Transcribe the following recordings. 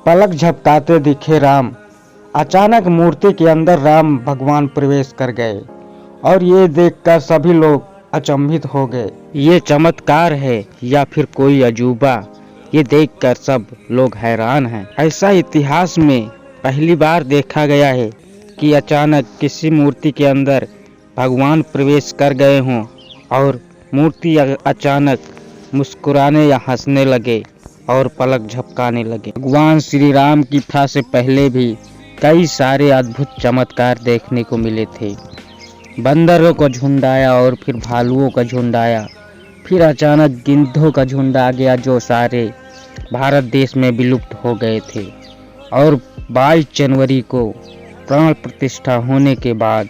पलक झपकाते दिखे राम। अचानक मूर्ति के अंदर राम भगवान प्रवेश कर गए और ये देखकर सभी लोग अचंभित हो गए। ये चमत्कार है या फिर कोई अजूबा, ये देखकर सब लोग हैरान हैं। ऐसा इतिहास में पहली बार देखा गया है कि अचानक किसी मूर्ति के अंदर भगवान प्रवेश कर गए हों और मूर्ति अचानक मुस्कुराने या हंसने लगे और पलक झपकाने लगे। भगवान श्री राम की कथा से पहले भी कई सारे अद्भुत चमत्कार देखने को मिले थे। बंदरों का झुंड आया और फिर भालुओं का झुंड आया, फिर अचानक गिद्धों का झुंड आ गया जो सारे भारत देश में विलुप्त हो गए थे। और 22 जनवरी को प्राण प्रतिष्ठा होने के बाद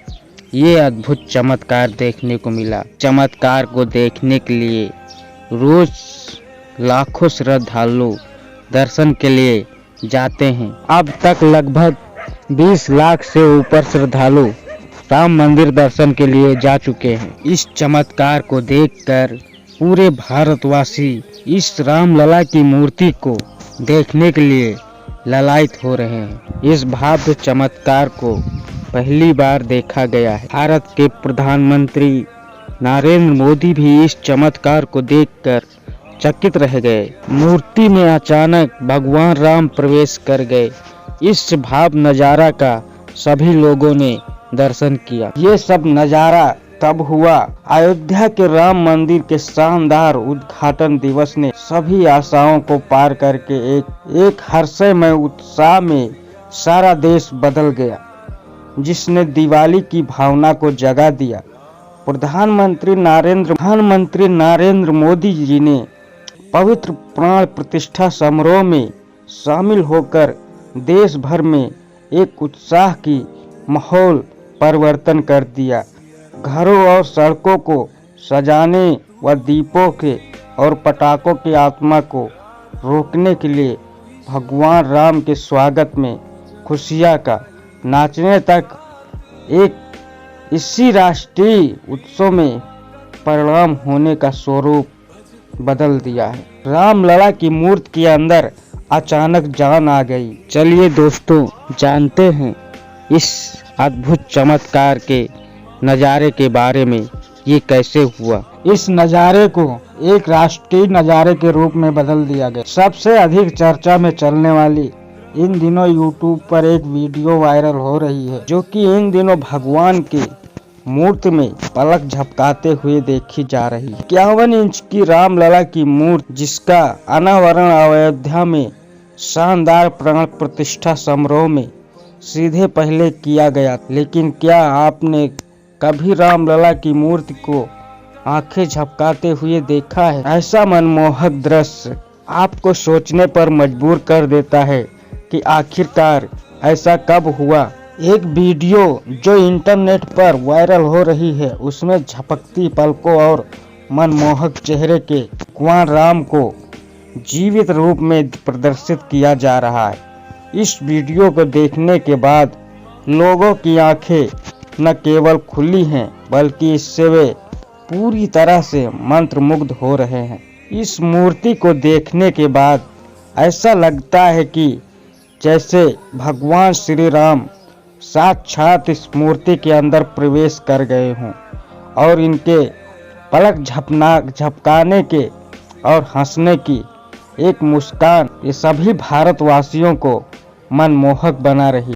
ये अद्भुत चमत्कार देखने को मिला। चमत्कार को देखने के लिए रोज लाखों श्रद्धालु दर्शन के लिए जाते हैं। अब तक लगभग 20 लाख से ऊपर श्रद्धालु राम मंदिर दर्शन के लिए जा चुके हैं। इस चमत्कार को देखकर पूरे भारतवासी इस रामलला की मूर्ति को देखने के लिए ललायित हो रहे हैं। इस भव्य चमत्कार को पहली बार देखा गया है। भारत के प्रधानमंत्री नरेंद्र मोदी भी इस चमत्कार को देखकर चकित रह गए। मूर्ति में अचानक भगवान राम प्रवेश कर गए। इस भव्य नजारा का सभी लोगों ने दर्शन किया। ये सब नजारा तब हुआ अयोध्या के राम मंदिर के शानदार उद्घाटन दिवस ने सभी आशाओं को पार करके एक हर्षमय उत्साह में सारा देश बदल गया, जिसने दिवाली की भावना को जगा दिया। प्रधानमंत्री नरेंद्र मोदी जी ने पवित्र प्राण प्रतिष्ठा समारोह में शामिल होकर देश भर में एक उत्साह की माहौल परिवर्तन कर दिया। घरों और सड़कों को सजाने व दीपों के और पटाखों की आत्मा को रोकने के लिए भगवान राम के स्वागत में खुशियाँ का नाचने तक एक इसी राष्ट्रीय उत्सव में परिणाम होने का स्वरूप बदल दिया है। रामलला की मूर्ति के अंदर अचानक जान आ गई। चलिए दोस्तों, जानते हैं इस अद्भुत चमत्कार के नज़ारे के बारे में, ये कैसे हुआ। इस नज़ारे को एक राष्ट्रीय नज़ारे के रूप में बदल दिया गया। सबसे अधिक चर्चा में चलने वाली इन दिनों यूट्यूब पर एक वीडियो वायरल हो रही है, जो कि इन दिनों भगवान की मूर्ति में पलक झपकाते हुए देखी जा रही है। 51 इंच की रामलला की मूर्ति, जिसका अनावरण अयोध्या में शानदार प्राण प्रतिष्ठा समारोह में सीधे पहले किया गया। लेकिन क्या आपने कभी रामलला की मूर्ति को आंखें झपकाते हुए देखा है? ऐसा मनमोहक दृश्य आपको सोचने पर मजबूर कर देता है कि आखिरकार ऐसा कब हुआ। एक वीडियो जो इंटरनेट पर वायरल हो रही है, उसमें झपकती पलकों और मनमोहक चेहरे के भगवान राम को जीवित रूप में प्रदर्शित किया जा रहा है। इस वीडियो को देखने के बाद लोगों की आंखें न केवल खुली हैं, बल्कि इससे वे पूरी तरह से मंत्रमुग्ध हो रहे हैं। इस मूर्ति को देखने के बाद ऐसा लगता है कि जैसे भगवान श्री राम साक्षात इस मूर्ति के अंदर प्रवेश कर गए हों और इनके पलक झपकाने के और हंसने की एक मुस्कान ये सभी भारतवासियों को मनमोहक बना रही।